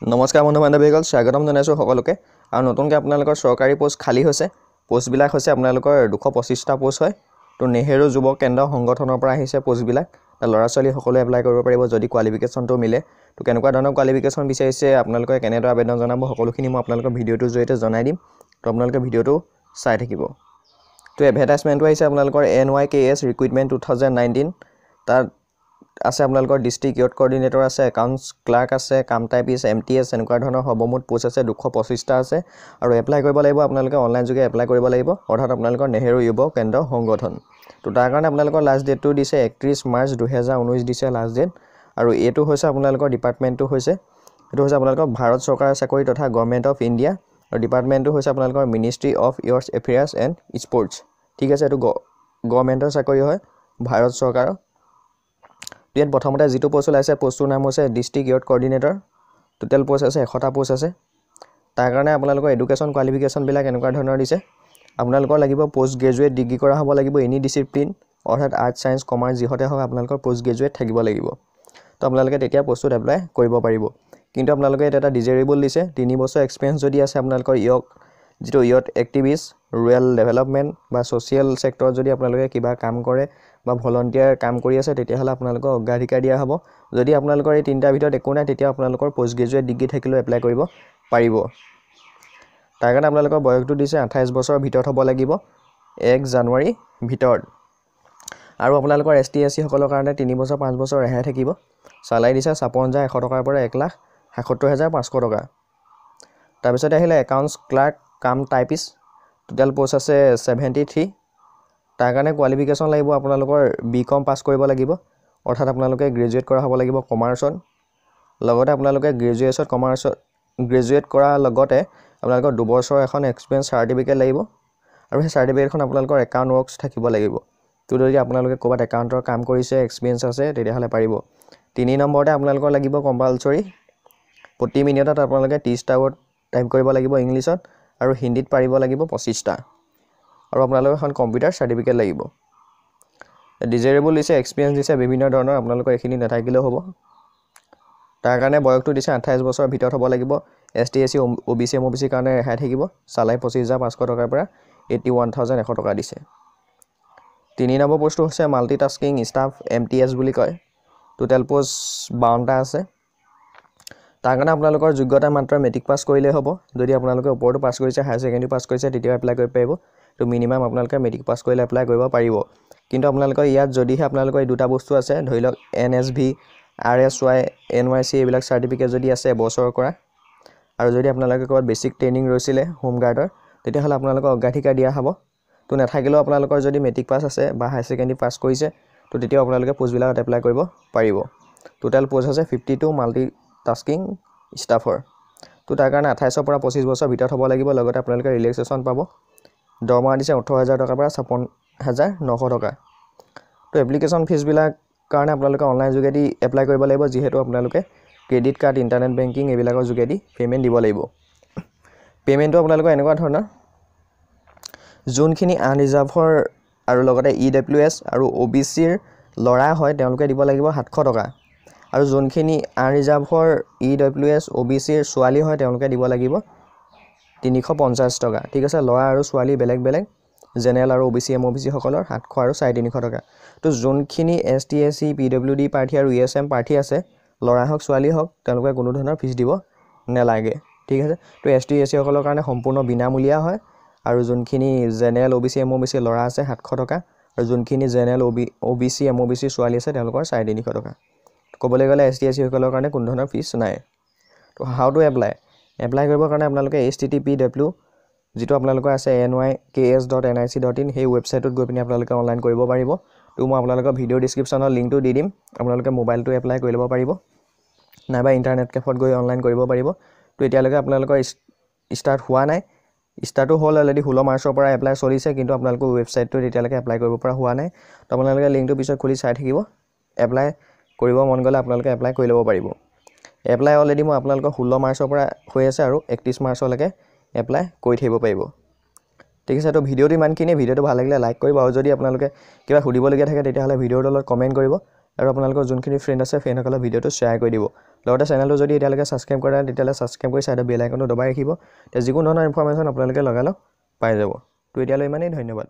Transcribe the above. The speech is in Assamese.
নমস্কাৰ বন্ধু বান্ধৱীসকল, স্বাগতম জনাইছোঁ সকলোকে। আৰু নতুনকৈ আপোনালোকৰ চৰকাৰী পোষ্ট খালী হৈছে। পোষ্টবিলাক হৈছে আপোনালোকৰ 225টা পোষ্ট হয়। তো নেহেৰু যুৱ কেন্দ্ৰ সংগঠনৰ পৰা আহিছে পোষ্টবিলাক। ল'ৰা ছোৱালী সকলোৱে এপ্লাই কৰিব পাৰিব যদি কোৱালিফিকেশ্যনটো মিলে। তো কেনেকুৱা ধৰণৰ কোৱালিফিকেশ্যন বিচাৰিছে, আপোনালোকে কেনেদৰে আবেদন জনাব, সকলোখিনি মই আপোনালোকৰ ভিডিঅ'টোৰ জৰিয়তে জনাই দিম। তো আপোনালোকে ভিডিঅ'টো চাই থাকিব। তো এডভাৰটাইজমেণ্টটো আহিছে আপোনালোকৰ NYKS ৰিক্ৰুইটমেণ্ট 2019। তাত আছে আপোনালোকৰ ডিষ্ট্ৰিক্ট ইয়থ কোঅৰ্ডিনেটৰ আছে, একাউণ্টছ ক্লাৰ্ক আছে, কাম টাইপিষ্ট, MTS এনেকুৱা ধৰণৰ সৰ্বমুঠ পোষ্ট আছে 225টা আছে। আৰু এপ্লাই কৰিব লাগিব আপোনালোকে অনলাইন যোগে এপ্লাই কৰিব লাগিব, অৰ্থাৎ আপোনালোকৰ নেহেৰু যুৱ কেন্দ্ৰ সংগঠন। তো তাৰ কাৰণে আপোনালোকৰ লাষ্ট ডেটটো দিছে 31 মাৰ্চ 2019 দিছে লাষ্ট ডেট। আৰু এইটো হৈছে আপোনালোকৰ ডিপাৰ্টমেণ্টটো হৈছে আপোনালোকৰ ভাৰত চৰকাৰৰ চাকৰি তথা গভৰ্ণমেণ্ট অফ ইণ্ডিয়া। আৰু ডিপাৰ্টমেণ্টটো হৈছে আপোনালোকৰ ministry of youth affairs and sports. ঠিক আছে, এইটো গভৰ্ণমেণ্টৰ চাকৰি হয়, ভাৰত চৰকাৰৰ। ইয়াত প্ৰথমতে যিটো পোষ্ট ওলাইছে পোষ্টটোৰ নাম হৈছে district youth coordinator. Total post আছে 100টা পোষ্ট আছে। তাৰ কাৰণে আপোনালোকৰ এডুকেশ্যন কোৱালিফিকেশ্যনবিলাক এনেকুৱা ধৰণৰ দিছে। আপোনালোকৰ লাগিব পোষ্ট গ্ৰেজুৱেট ডিগ্ৰী কৰা হ'ব লাগিব, এনি ডিচিপ্লিন, অৰ্থাৎ আৰ্টছ চায়েন্স কমাৰ্চ যিহতে হওক আপোনালোকৰ পোষ্ট গ্ৰেজুৱেট থাকিব লাগিব। তো আপোনালোকে তেতিয়া পোষ্টটোত এপ্লাই কৰিব পাৰিব। কিন্তু আপোনালোকে এটা ডিজাৰেবল দিছে, 3 বছৰ এক্সপিৰিয়েঞ্চ যদি আছে আপোনালোকৰ ইয়থ এক্টিভিষ্ট, ৰুৰেল ডেভেলপমেণ্ট বা ছ'চিয়েল ছেক্টৰত যদি আপোনালোকে কিবা কাম কৰে বা ভলণ্টিয়াৰ কাম কৰি আছে তেতিয়াহ'লে আপোনালোকক অগ্ৰাধিকাৰ দিয়া হ'ব। যদি আপোনালোকৰ এই 3টাৰ ভিতৰত একো নাই তেতিয়া আপোনালোকৰ পোষ্ট গ্ৰেজুৱেট ডিগ্ৰী থাকিলেও এপ্লাই কৰিব পাৰিব। তাৰ কাৰণে আপোনালোকৰ বয়সটো দিছে 28 বছৰৰ ভিতৰত হ'ব লাগিব, 1 জানুৱাৰীৰ ভিতৰত। আৰু আপোনালোকৰ ST SC সকলৰ কাৰণে 3 বছৰ 5 বছৰ ৰেহাই থাকিব। চালাৰী দিছে 56,100 টকাৰ পৰা 1,77,500 টকা। তাৰপিছতে আহিলে একাউণ্টছ ক্লাৰ্ক কাম টাইপিষ্ট। টোটেল পোষ্ট আছে 73। তাৰ কাৰণে কোৱালিফিকেশ্যন লাগিব আপোনালোকৰ BCom পাছ কৰিব লাগিব, অৰ্থাৎ আপোনালোকে গ্ৰেজুৱেট কৰা হ'ব লাগিব কমাৰ্চত। লগতে আপোনালোকে গ্ৰেজুৱেট কৰাৰ লগতে আপোনালোকৰ 2 বছৰৰ এখন এক্সপিৰিয়েঞ্চ চাৰ্টিফিকেট লাগিব। আৰু সেই চাৰ্টিফিকেটখন আপোনালোকৰ একাউণ্ট ৱৰ্কছ থাকিব লাগিব। তো যদি আপোনালোকে ক'ৰবাত একাউণ্টৰ কাম কৰিছে, এক্সপিৰিয়েঞ্চ আছে তেতিয়াহ'লে পাৰিব। 3 নম্বৰতে আপোনালোকৰ লাগিব কম্পালচৰি প্ৰতি মিনিটত আপোনালোকে 30টা ৱৰ্ড টাইপ কৰিব লাগিব ইংলিছত, আৰু হিন্দীত পাৰিব লাগিব 25টা। আৰু আপোনালোকৰ এখন কম্পিউটাৰ চাৰ্টিফিকেট লাগিব। ডিজাৰেবল দিছে, এক্সপিৰিয়েঞ্চ দিছে বিভিন্ন ধৰণৰ, আপোনালোকৰ এইখিনি নাথাকিলেও হ'ব। তাৰ কাৰণে বয়সটো দিছে 28 বছৰৰ ভিতৰত হ'ব লাগিব। ST SC OBC MOBC কাৰণে ৰেহাই থাকিব। চালাৰী 25,500 টকাৰ পৰা 81,100 টকা দিছে। 3 নম্বৰ পোষ্টটো হৈছে মাল্টিটাস্কিং ষ্টাফ MTS বুলি কয়। টোটেল পোষ্ট 52টা আছে। তাৰ কাৰণে আপোনালোকৰ যোগ্যতা মাত্ৰ মেট্ৰিক পাছ কৰিলেই হ'ব। যদি আপোনালোকে ওপৰতো পাছ কৰিছে, হায়াৰ ছেকেণ্ডেৰী পাছ কৰিছে তেতিয়াও এপ্লাই কৰিব পাৰিব। তো মিনিমাম আপোনালোকে মেট্ৰিক পাছ কৰিলে এপ্লাই কৰিব পাৰিব। কিন্তু আপোনালোকৰ ইয়াত যদিহে আপোনালোকৰ এই 2টা বস্তু আছে, ধৰি লওক NSV, RSY, NYC এইবিলাক চাৰ্টিফিকেট যদি আছে এবছৰৰ কৰা, আৰু যদি আপোনালোকে ক'ৰবাত বেছিক ট্ৰেইনিং ৰৈছিলে হোমগাৰ্ডৰ, তেতিয়াহ'লে আপোনালোকক অগ্ৰাধিকাৰ দিয়া হ'ব। তো নাথাকিলেও আপোনালোকৰ যদি মেট্ৰিক পাছ আছে বা হায়াৰ ছেকেণ্ডেৰী পাছ কৰিছে, তো তেতিয়াও আপোনালোকে পোষ্টবিলাকত এপ্লাই কৰিব পাৰিব। টোটেল পোষ্ট আছে 52 মাল্টিটাস্কিং ষ্টাফৰ। তো তাৰ কাৰণে 28ৰ পৰা 25 বছৰ ভিতৰত হ'ব লাগিব। লগতে আপোনালোকে ৰিলেক্সেশ্যন পাব। দৰমহা দিছে 18,000 টকাৰ পৰা 56,900 টকা। তো এপ্লিকেশ্যন ফিজবিলাক কাৰণে আপোনালোকে অনলাইন যোগেদি এপ্লাই কৰিব লাগিব, যিহেতু আপোনালোকে ক্ৰেডিট কাৰ্ড, ইণ্টাৰনেট বেংকিং এইবিলাকৰ যোগেদি পে'মেণ্ট দিব লাগিব। পে'মেণ্টটো আপোনালোকৰ এনেকুৱা ধৰণৰ, যোনখিনি আনৰিজাৰ্ভৰ আৰু লগতে EWS আৰু OBCৰ ল'ৰা হয় তেওঁলোকে দিব লাগিব 700 টকা। আৰু যোনখিনি আনৰিজাৰ্ভৰ EWS OBCৰ ছোৱালী হয় তেওঁলোকে দিব লাগিব 350 টকা। ঠিক আছে, ল'ৰা আৰু ছোৱালী বেলেগ বেলেগ। জেনেৰেল আৰু OBC MOBC সকলৰ 700 আৰু 350 টকা। তো যোনখিনি ST SC PWD প্ৰাৰ্থী আৰু ESM প্ৰাৰ্থী আছে, ল'ৰা হওক ছোৱালী হওক, তেওঁলোকে কোনো ধৰণৰ ফিজ দিব নালাগে। ঠিক আছে, তো ST SC সকলৰ কাৰণে সম্পূৰ্ণ বিনামূলীয়া হয়। আৰু যোনখিনি জেনেৰেল OBC MOBC ল'ৰা আছে 700 টকা, আৰু যোনখিনি জেনেৰেল OBC MOBC ছোৱালী আছে তেওঁলোকৰ 350 টকা। ক'বলৈ গ'লে ST SC সকলৰ কাৰণে কোনো ধৰণৰ ফিজ নাই। তো হাউ টু এপ্লাই কৰিবৰ কাৰণে আপোনালোকে http:// যিটো আপোনালোকৰ আছে nykS.nic.in সেই ৱেবছাইটত গৈ পিনি আপোনালোকে অনলাইন কৰিব পাৰিব। তো মই আপোনালোকৰ ভিডিঅ' ডিছক্ৰিপশ্যনৰ লিংকটো দি দিম, আপোনালোকে মোবাইলটো এপ্লাই কৰি ল'ব পাৰিব, নাইবা ইণ্টাৰনেট কেফত গৈ অনলাইন কৰিব পাৰিব। তো এতিয়ালৈকে আপোনালোকৰ ষ্টাৰ্ট হোৱা নাই। ষ্টাৰ্টো হ'ল অলৰেডি 16 মাৰ্চৰ পৰা এপ্লাই চলিছে, কিন্তু আপোনালোকৰ ৱেবছাইটটোত এতিয়ালৈকে এপ্লাই কৰিব পৰা হোৱা নাই। তো আপোনালোকে লিংকটো পিছত খুলি চাই থাকিব। এপ্লাই কৰিব মন গ'লে আপোনালোকে এপ্লাই কৰি ল'ব পাৰিব। এপ্লাই অলৰেডি মই আপোনালোকৰ 16 মাৰ্চৰ পৰা হৈ আছে আৰু 31 মাৰ্চলৈকে এপ্লাই কৰি থাকিব পাৰিব। ঠিক আছে, তো ভিডিঅ'টো ইমানখিনিয়ে। ভিডিঅ'টো ভাল লাগিলে লাইক কৰিব, আৰু যদি আপোনালোকে কিবা সুধিবলগীয়া থাকে তেতিয়াহ'লে ভিডিঅ'ৰ তলত কমেণ্ট কৰিব, আৰু আপোনালোকৰ যোনখিনি ফ্ৰেণ্ড আছে ফ্ৰেণ্ডসকলক ভিডিঅ'টো শ্বেয়াৰ কৰি দিব। লগতে চেনেলটো যদি এতিয়ালৈকে ছাবস্ক্ৰাইব কৰা নাই তেতিয়াহ'লে ছাবস্ক্ৰাইব কৰি ছাইডৰ বেল আইকনটো দবাই ৰাখিব। তেতিয়া যিকোনো ধৰণৰ ইনফৰমেশ্যন আপোনালোকে লগালগ পাই যাব। তো এতিয়ালৈ ইমানেই, ধন্যবাদ।